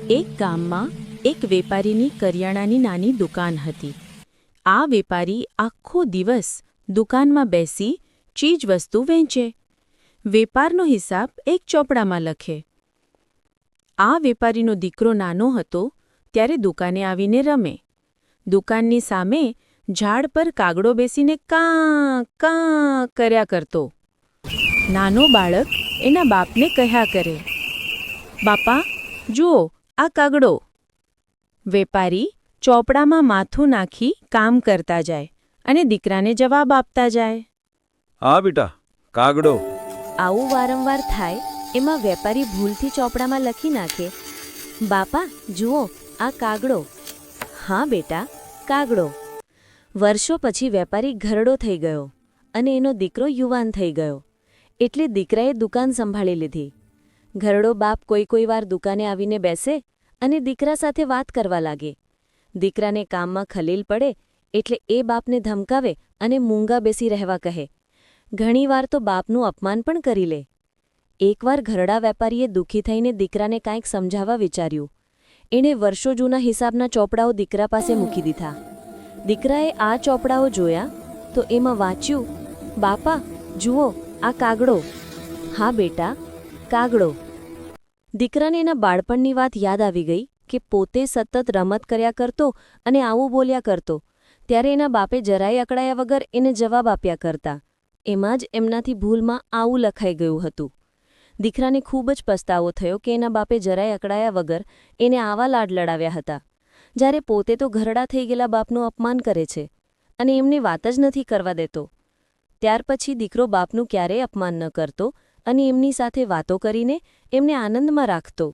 એક ગામમાં એક વેપારીની કરિયાણાની નાની દુકાન હતી. આ વેપારી આખો દિવસ દુકાનમાં બેસી ચીજવસ્તુ વેચે. વેપારનો હિસાબ એક ચોપડામાં લખે. આ વેપારીનો દીકરો નાનો હતો ત્યારે દુકાને આવીને રમે. દુકાનની સામે ઝાડ પર કાગડો બેસીને કાં કાં કર્યા કરતો. નાનો બાળક એના બાપને કહ્યા કરે, "બાપા, જુઓ આ કાગડો." વેપારી ચોપડામાં માથું નાખી કામ કરતા જાય અને દીકરાને જવાબ આપતા જાય. હા બેટા, કાગડો. આવું વારંવાર થાય એમાં વેપારી ભૂલથી ચોપડામાં લખી નાખે, "બાપા, જુઓ આ કાગડો." હા બેટા, કાગડો. વર્ષો પછી વેપારી ઘરડો થઈ ગયો અને એનો દીકરો યુવાન થઈ ગયો. એટલે દીકરાએ દુકાન સંભાળી લીધી. ઘરડો બાપ કોઈ વાર દુકાને આવીને બેસે અને દીકરા સાથે વાત કરવા લાગે. દીકરાને કામમાં ખલીલ પડે એટલે એ બાપને ધમકાવે અને મૂંગા બેસી રહેવા કહે. ઘણીવાર તો બાપનું અપમાન પણ કરી લે. એકવાર ઘરડા વેપારીએ દુઃખી થઈને દીકરાને કાંઈક સમજાવવા વિચાર્યું. એણે વર્ષો જૂના હિસાબના ચોપડાઓ દીકરા પાસે મૂકી દીધા. દીકરાએ આ ચોપડાઓ જોયા તો એમાં વાંચ્યું, "બાપા, જુઓ આ કાગડો." હા બેટા, કાગડો. દીકરાને એના બાળપણની વાત યાદ આવી ગઈ કે પોતે સતત રમત કર્યા કરતો અને આવું બોલ્યા કરતો, ત્યારે એના બાપે જરાય અકળાયા વગર એને જવાબ આપ્યા કરતા. એમાં જ એમનાથી ભૂલમાં આવું લખાઈ ગયું હતું. દીકરાને ખૂબ જ પસ્તાવો થયો કે એના બાપે જરાય અકળાયા વગર એને આવા લાડ લડાવ્યા હતા, જ્યારે પોતે તો ઘરડા થઈ ગયેલા બાપનું અપમાન કરે છે અને એમને વાત જ નથી કરવા દેતો. ત્યાર પછી દીકરો બાપનું ક્યારેય અપમાન ન કરતો અને એમની સાથે વાતો કરીને એમને આનંદમાં રાખતો.